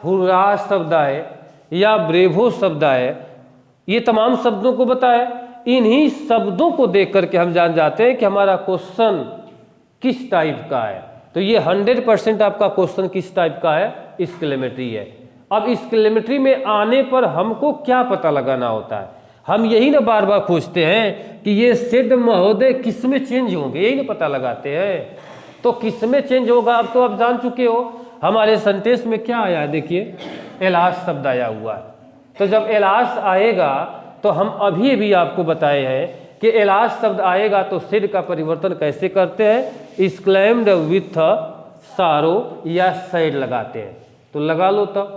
हुर्राह शब्द आए या ब्रेवो शब्द आए, ये तमाम शब्दों को बताए। इन्हीं शब्दों को देख करके हम जान जाते हैं कि हमारा क्वेश्चन किस टाइप का है। तो ये 100% आपका क्वेश्चन किस टाइप का है, एक्सक्लेमेटरी है। अब एक्सक्लेमेटरी में आने पर हमको क्या पता लगाना होता है, हम यही ना बार बार पूछते हैं कि ये सेड महोदय किस में चेंज होंगे, यही ना पता लगाते हैं। तो किस में चेंज होगा अब तो आप जान चुके हो। हमारे सेंटेंस में क्या आया है, देखिए एलास शब्द आया हुआ है। तो जब एलास आएगा तो हम अभी भी आपको बताए हैं कि एलास शब्द आएगा तो सेड का परिवर्तन कैसे करते हैं, एक्सक्लेम्ड विथ सारो या सैड लगाते हैं। तो लगा लो तब।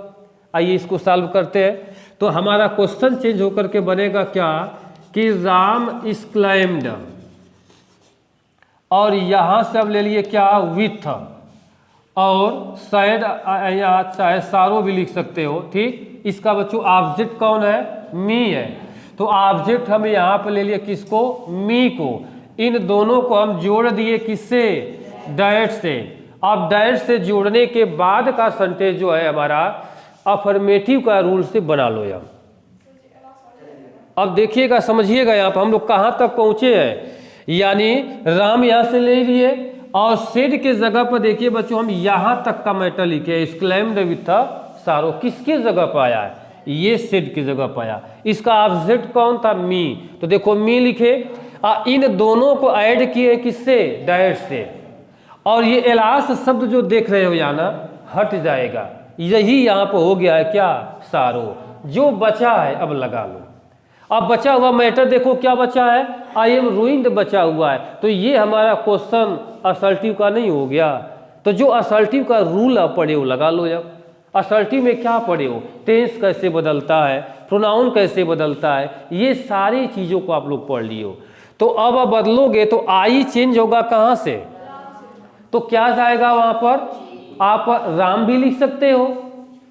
आइए इसको सॉल्व करते हैं। तो हमारा क्वेश्चन चेंज होकर के बनेगा क्या कि राम एक्सक्लेम्ड, और यहां से अब ले लिए क्या विथ, और सैड या चाहे सारो भी लिख सकते हो, ठीक। इसका बच्चों ऑब्जेक्ट कौन है, मी है। तो ऑब्जेक्ट हम यहाँ पर ले लिए किसको, मी को। इन दोनों को हम जोड़ दिए किससे, डायरेक्ट से। अब डायरेक्ट से जोड़ने के बाद का सेंटेंस जो है हमारा अफर्मेटिव का रूल से बना लो यार। अब देखिएगा, समझिएगा यहाँ पर हम लोग कहाँ तक पहुँचे हैं। यानी राम यहाँ से ले लिए और सेड के जगह पर देखिए बच्चों हम यहाँ तक का मैटर लिखे, एक्सक्लेम्ड विथ सारो किसके जगह पर आया है, ये सेड की जगह पर आया। इसका ऑब्जेक्ट कौन था, मी। तो देखो मी लिखे, इन दोनों को ऐड किए किससे, डायरेक्ट से। और ये एलास शब्द जो देख रहे हो यहाँ ना हट जाएगा, यही यहाँ पर हो गया है क्या, सारो। जो बचा है अब लगा लो। अब बचा हुआ मैटर देखो क्या बचा है, आई एम रूइंड बचा हुआ है। तो ये हमारा क्वेश्चन असल्टिव का नहीं हो गया। तो जो असल्टिव का रूल आप पढ़े हो लगा लो। जब असल्टिव में क्या पढ़े हो, टेंस कैसे बदलता है, प्रोनाउन कैसे बदलता है, ये सारी चीज़ों को आप लोग पढ़ लियो। तो अब आप बदलोगे तो आई चेंज होगा कहाँ से, तो क्या जाएगा वहाँ पर, आप राम भी लिख सकते हो,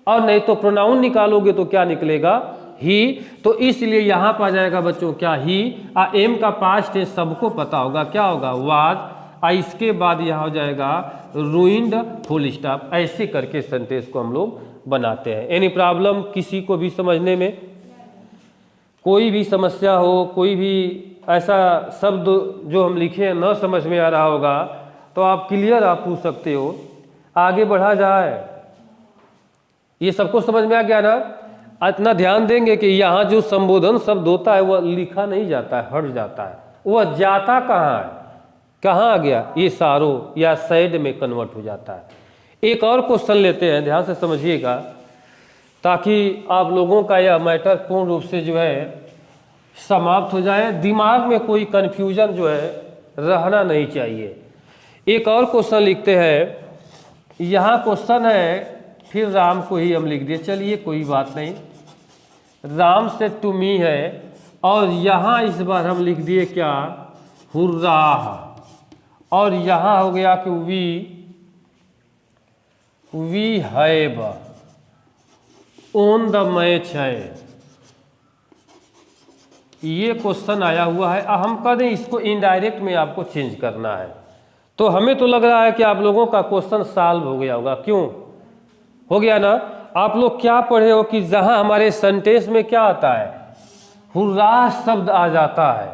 और नहीं तो प्रोनाउन निकालोगे तो क्या निकलेगा, ही। तो इसलिए यहाँ पर आ जाएगा बच्चों क्या, ही। एम का पास्ट टेंस सबको पता होगा क्या होगा, वाज। इसके बाद यहाँ हो जाएगा रूइंड फुल स्टॉप। ऐसे करके सेंटेंस को हम लोग बनाते हैं। एनी प्रॉब्लम किसी को भी समझने में, कोई भी समस्या हो, कोई भी ऐसा शब्द जो हम लिखे न समझ में आ रहा होगा तो आप क्लियर आप पूछ सकते हो आगे बढ़ा जाए। ये सबको समझ में आ गया ना? इतना ध्यान देंगे कि यहाँ जो संबोधन शब्द होता है वह लिखा नहीं जाता है, हट जाता है। वह जाता कहाँ है, कहाँ आ गया, ये सारो या सैड में कन्वर्ट हो जाता है। एक और क्वेश्चन लेते हैं, ध्यान से समझिएगा, ताकि आप लोगों का यह मैटर पूर्ण रूप से जो है समाप्त हो जाए, दिमाग में कोई कन्फ्यूजन जो है रहना नहीं चाहिए। एक और क्वेश्चन लिखते हैं, यहाँ क्वेश्चन है, फिर राम को ही हम लिख दिए, चलिए कोई बात नहीं, राम से टू मी है, और यहाँ इस बार हम लिख दिए क्या, हुर्राह, और यहाँ हो गया कि we have on the match है। ये क्वेश्चन आया हुआ है, हम कह दें इसको इनडायरेक्ट में आपको चेंज करना है। तो हमें तो लग रहा है कि आप लोगों का क्वेश्चन सॉल्व हो गया होगा। क्यों हो गया ना? आप लोग क्या पढ़े हो कि जहां हमारे सेंटेंस में क्या आता है, हुर्राह शब्द आ जाता है,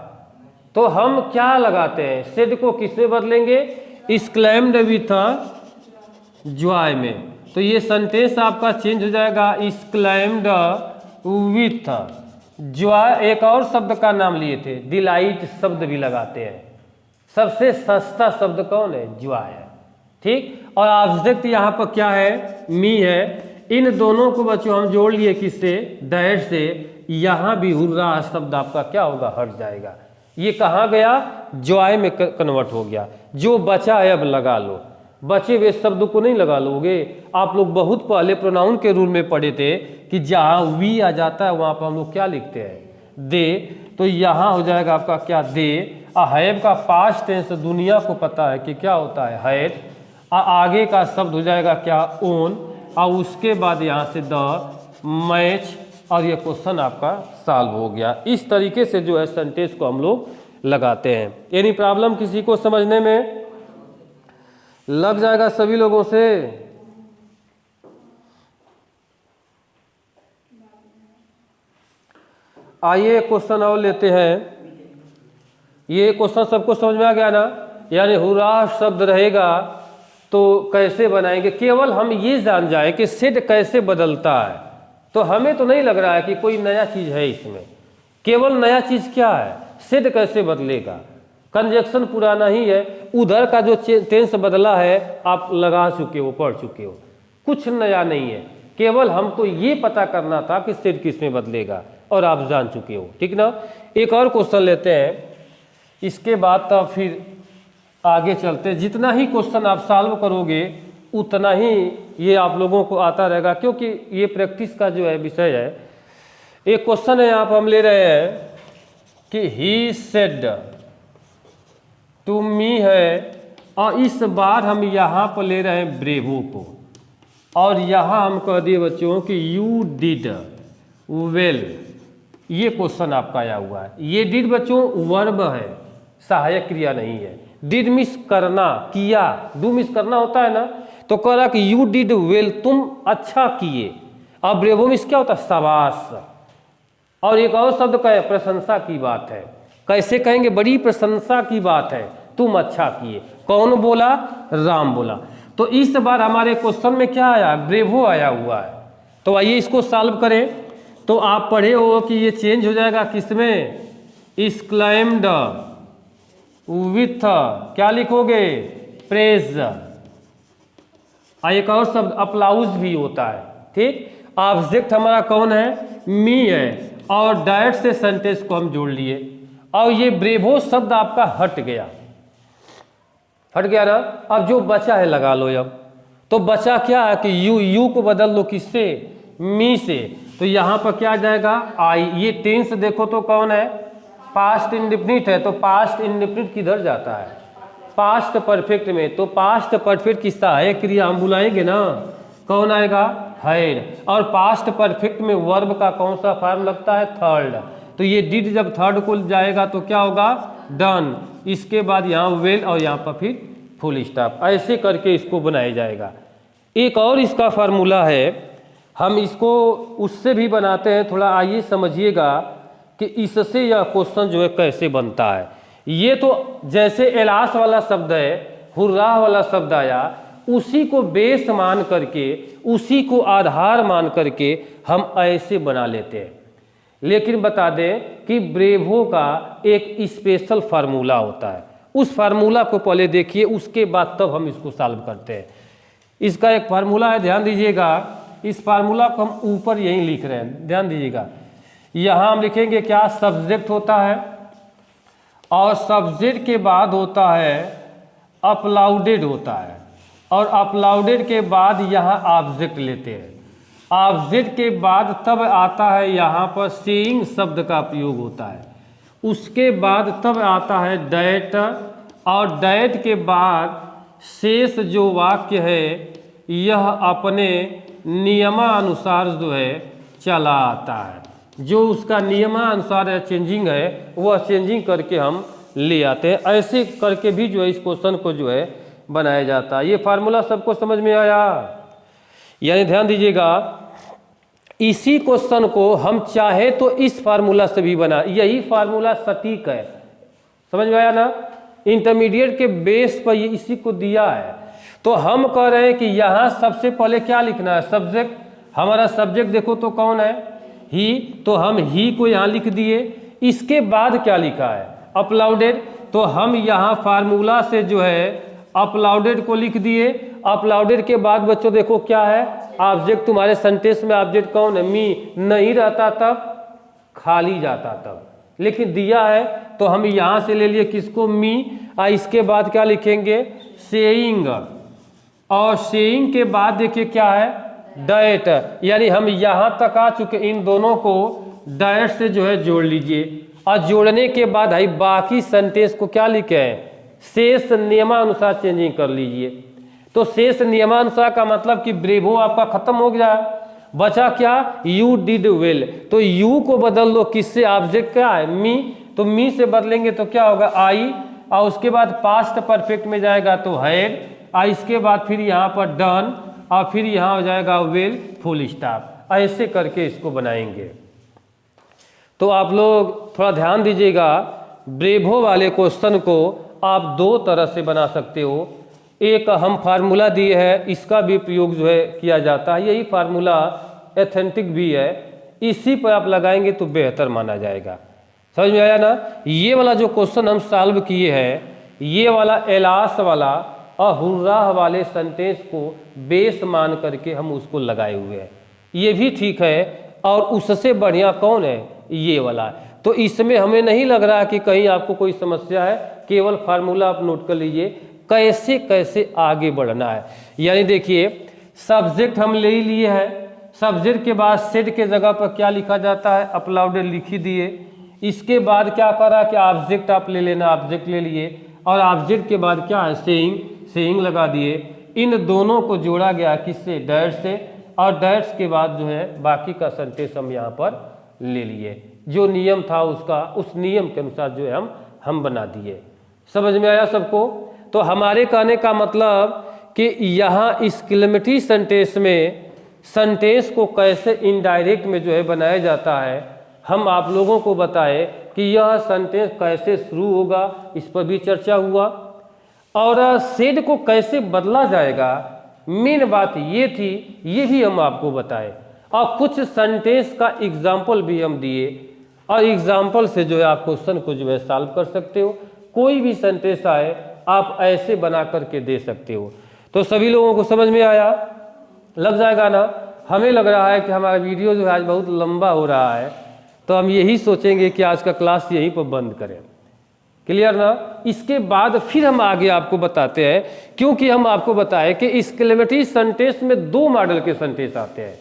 तो हम क्या लगाते हैं, सेड को किसमें बदलेंगे, एक्सक्लेम्ड विथ जॉय में। तो ये सेंटेंस आपका चेंज हो जाएगा, एक्सक्लेम्ड विथ जॉय। एक और शब्द का नाम लिए थे, डिलाइट शब्द भी लगाते हैं। सबसे सस्ता शब्द कौन है, जॉय है, ठीक। और ऑब्जेक्ट यहाँ पर क्या है, मी है। इन दोनों को बच्चों हम जोड़ लिए किससे, दैट से। यहाँ भी हुर्राह शब्द आपका क्या होगा, हट जाएगा। ये कहाँ गया, जॉय में कन्वर्ट हो गया। जो बचा है अब लगा लो, बचे हुए शब्द को नहीं लगा लोगे। आप लोग बहुत पहले प्रोनाउन के रूल में पढ़े थे कि जहाँ वी आ जाता है वहाँ पर हम लोग क्या लिखते हैं, दे। तो यहाँ हो जाएगा आपका क्या, दे। हैव का पास्ट टेंस दुनिया को पता है कि क्या होता है, हैड। आगे का शब्द हो जाएगा क्या, ओन, और उसके बाद यहाँ से द मैच, और ये क्वेश्चन आपका सॉल्व हो गया। इस तरीके से जो है सेंटेंस को हम लोग लगाते हैं। एनी प्रॉब्लम किसी को समझने में? लग जाएगा सभी लोगों से? आइए क्वेश्चन और लेते हैं। ये क्वेश्चन सबको समझ में आ गया ना? यानी हुर्राह शब्द रहेगा तो कैसे बनाएंगे, केवल हम ये जान जाए कि सेड कैसे बदलता है। तो हमें तो नहीं लग रहा है कि कोई नया चीज़ है इसमें। केवल नया चीज़ क्या है, सेड कैसे बदलेगा। कंजक्शन पुराना ही है, उधर का जो टेंस बदला है आप लगा चुके हो, पढ़ चुके हो, कुछ नया नहीं है। केवल हमको ये पता करना था कि सेड किस में बदलेगा, और आप जान चुके हो, ठीक ना। एक और क्वेश्चन लेते हैं, इसके बाद तो फिर आगे चलते। जितना ही क्वेश्चन आप सॉल्व करोगे उतना ही ये आप लोगों को आता रहेगा, क्योंकि ये प्रैक्टिस का जो है विषय है। एक क्वेश्चन है यहाँ पर हम ले रहे हैं कि ही सेड टू मी है, और इस बार हम यहाँ पर ले रहे हैं ब्रेवो को, और यहाँ हम कह दिए बच्चों कि यू डिड वेल। ये क्वेश्चन आपका आया हुआ है। ये डिड बच्चों वर्ब है, सहायक क्रिया नहीं है। डिड मिस करना, किया, डू मिस करना होता है ना। तो कह रहा कि यू डिड वेल, तुम अच्छा किए। अब ब्रेवो मिस क्या होता है, शाबाश। और एक और शब्द का है, प्रशंसा की बात है। कैसे कहेंगे, बड़ी प्रशंसा की बात है, तुम अच्छा किए। कौन बोला, राम बोला। तो इस बार हमारे क्वेश्चन में क्या आया, ब्रेवो आया हुआ है। तो आइए इसको सॉल्व करें। तो आप पढ़े हो कि ये चेंज हो जाएगा किसमें, एक्सक्लेम्ड विथ, क्या लिखोगे, प्रेज। एक और शब्द अप्लाउज भी होता है, ठीक। ऑब्जेक्ट हमारा कौन है, मी है, और डायरेक्ट से सेंटेंस को हम जोड़ लिए, और ये ब्रेवो शब्द आपका हट गया, हट गया ना। अब जो बचा है लगा लो। अब तो बचा क्या है कि यू को बदल लो किससे, मी से। तो यहाँ पर क्या आ जाएगा, आई। ये टेंस देखो तो कौन है, पास्ट इंडेफिनिट है। तो पास्ट इंडेफिनिट किधर जाता है, पास्ट परफेक्ट में। तो पास्ट परफेक्ट की सहायक क्रिया हम बुलाएंगे ना, कौन आएगा, हैड। और पास्ट परफेक्ट में वर्ब का कौन सा फॉर्म लगता है, थर्ड। तो ये डिड जब थर्ड को जाएगा तो क्या होगा, डन। इसके बाद यहाँ वेल, और यहाँ पर फिर फुल स्टॉप। ऐसे करके इसको बनाया जाएगा। एक और इसका फार्मूला है, हम इसको उससे भी बनाते हैं। थोड़ा आइए समझिएगा कि इससे यह क्वेश्चन जो है कैसे बनता है। ये तो जैसे एलास वाला शब्द है, हुर्राह वाला शब्द आया, उसी को बेस मान करके, उसी को आधार मान करके हम ऐसे बना लेते हैं। लेकिन बता दें कि ब्रेवो का एक स्पेशल फार्मूला होता है। उस फार्मूला को पहले देखिए, उसके बाद तब हम इसको सॉल्व करते हैं। इसका एक फार्मूला है, ध्यान दीजिएगा। इस फार्मूला को हम ऊपर यहीं लिख रहे हैं, ध्यान दीजिएगा। यहाँ हम लिखेंगे क्या, सब्जेक्ट होता है और सब्जेक्ट के बाद होता है अपलाउडेड होता है, और अपलाउडेड के बाद यहाँ ऑब्जेक्ट लेते हैं। ऑब्जेक्ट के बाद तब आता है यहाँ पर सेइंग शब्द का प्रयोग होता है। उसके बाद तब आता है दैट, और दैट के बाद शेष जो वाक्य है यह अपने नियमानुसार जो है चला आता है। जो उसका नियमानुसार है चेंजिंग है, वह चेंजिंग करके हम ले आते हैं। ऐसे करके भी जो है इस क्वेश्चन को जो है बनाया जाता है। ये फार्मूला सबको समझ में आया? यानी ध्यान दीजिएगा, इसी क्वेश्चन को हम चाहे तो इस फार्मूला से भी बना, यही फार्मूला सटीक है। समझ में आया ना? इंटरमीडिएट के बेस पर ये इसी को दिया है। तो हम कह रहे हैं कि यहाँ सबसे पहले क्या लिखना है, सब्जेक्ट। हमारा सब्जेक्ट देखो तो कौन है, ही, तो हम ही को यहाँ लिख दिए। इसके बाद क्या लिखा है, अपलाउडेड, तो हम यहाँ फार्मूला से जो है अपलाउडेड को लिख दिए। अपलाउडेड के बाद बच्चों देखो क्या है, ऑब्जेक्ट। तुम्हारे सेंटेंस में ऑब्जेक्ट कौन है, मी। नहीं रहता तब खाली जाता तब, लेकिन दिया है तो हम यहाँ से ले लिए किसको, मी। इसके बाद क्या लिखेंगे, सेइंग, और सेइंग के बाद देखिए क्या है, दैट। यानी हम यहाँ तक आ चुके, इन दोनों को दैट से जो है जोड़ लीजिए। और जोड़ने के बाद भाई बाकी सेंटेंस को क्या लिखे हैं, शेष नियमानुसार चेंजिंग कर लीजिए। तो शेष नियमानुसार का मतलब कि ब्रेवो आपका खत्म हो गया। बचा क्या, यू डिड वेल। तो यू को बदल दो किससे, ऑब्जेक्ट क्या है, मी। तो मी से बदलेंगे तो क्या होगा, आई। और उसके बाद पास्ट परफेक्ट में जाएगा तो हैड। और इसके बाद फिर यहाँ पर डन, और फिर यहाँ हो जाएगा वेल, फुल स्टॉप। ऐसे करके इसको बनाएंगे। तो आप लोग थोड़ा ध्यान दीजिएगा, ब्रेवो वाले क्वेश्चन को आप दो तरह से बना सकते हो। एक हम फार्मूला दिए है, इसका भी प्रयोग जो है किया जाता है। यही फार्मूला एथेंटिक भी है, इसी पर आप लगाएंगे तो बेहतर माना जाएगा। समझ में आया ना? ये वाला जो क्वेश्चन हम सॉल्व किए हैं, ये वाला एलास वाला और हुर्राह वाले सेंटेंस को बेस मान करके हम उसको लगाए हुए हैं। ये भी ठीक है, और उससे बढ़िया कौन है, ये वाला। तो इसमें हमें नहीं लग रहा कि कहीं आपको कोई समस्या है। केवल फार्मूला आप नोट कर लीजिए, कैसे कैसे आगे बढ़ना है। यानी देखिए, सब्जेक्ट हम ले ही लिए हैं। सब्जेक्ट के बाद सेड के जगह पर क्या लिखा जाता है, अपलाउडेड लिख ही दिए। इसके बाद क्या करा कि ऑब्जेक्ट आप ले लेना, ऑब्जेक्ट ले लिए। और ऑब्जेक्ट के बाद क्या है, सेइंग, सेइंग लगा दिए। इन दोनों को जोड़ा गया किससे, दैट से। और दैट्स के बाद जो है बाकी का सेंटेंस हम यहाँ पर ले लिए। जो नियम था उसका, उस नियम के अनुसार जो है हम बना दिए। समझ में आया सबको? तो हमारे कहने का मतलब कि यहाँ एक्सक्लेमेटरी सेंटेंस में सेंटेंस को कैसे इनडायरेक्ट में जो है बनाया जाता है, हम आप लोगों को बताए कि यह सेंटेंस कैसे शुरू होगा, इस पर भी चर्चा हुआ। और सेड को कैसे बदला जाएगा, मेन बात ये थी, ये भी हम आपको बताए। और कुछ सेंटेंस का एग्जाम्पल भी हम दिए, और एग्जाम्पल से जो है आप क्वेश्चन को जो है सॉल्व कर सकते हो। कोई भी सेंटेंस आए आप ऐसे बना करके दे सकते हो। तो सभी लोगों को समझ में आया, लग जाएगा ना? हमें लग रहा है कि हमारा वीडियो जो है आज बहुत लंबा हो रहा है, तो हम यही सोचेंगे कि आज का क्लास यहीं पर बंद करें। क्लियर ना? इसके बाद फिर हम आगे आपको बताते हैं, क्योंकि हम आपको बताएं कि एक्सक्लेमेटरी सेंटेंस में दो मॉडल के सेंटेंस आते हैं।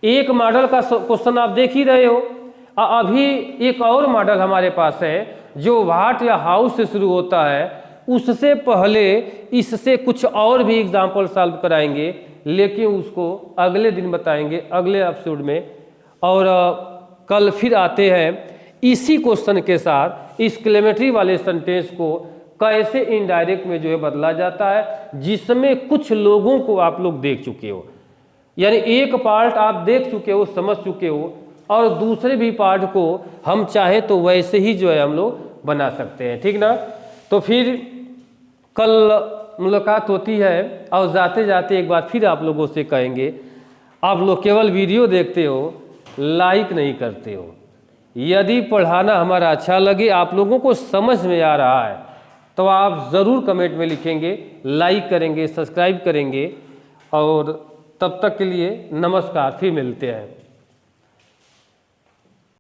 एक मॉडल का क्वेश्चन आप देख ही रहे हो, अभी एक और मॉडल हमारे पास है जो व्हाट या हाउ से शुरू होता है। उससे पहले इससे कुछ और भी एग्जाम्पल सॉल्व कराएंगे, लेकिन उसको अगले दिन बताएंगे, अगले एपिसोड में। और कल फिर आते हैं इसी क्वेश्चन के साथ, एक्सक्लेमेटरी वाले सेंटेंस को कैसे इनडायरेक्ट में जो है बदला जाता है, जिसमें कुछ लोगों को आप लोग देख चुके हो। यानी एक पार्ट आप देख चुके हो, समझ चुके हो, और दूसरे भी पार्ट को हम चाहे तो वैसे ही जो है हम लोग बना सकते हैं। ठीक ना? तो फिर कल मुलाकात होती है। और जाते जाते एक बार फिर आप लोगों से कहेंगे, आप लोग केवल वीडियो देखते हो, लाइक नहीं करते हो। यदि पढ़ाना हमारा अच्छा लगे, आप लोगों को समझ में आ रहा है, तो आप ज़रूर कमेंट में लिखेंगे, लाइक करेंगे, सब्सक्राइब करेंगे। और तब तक के लिए नमस्कार, फिर मिलते हैं।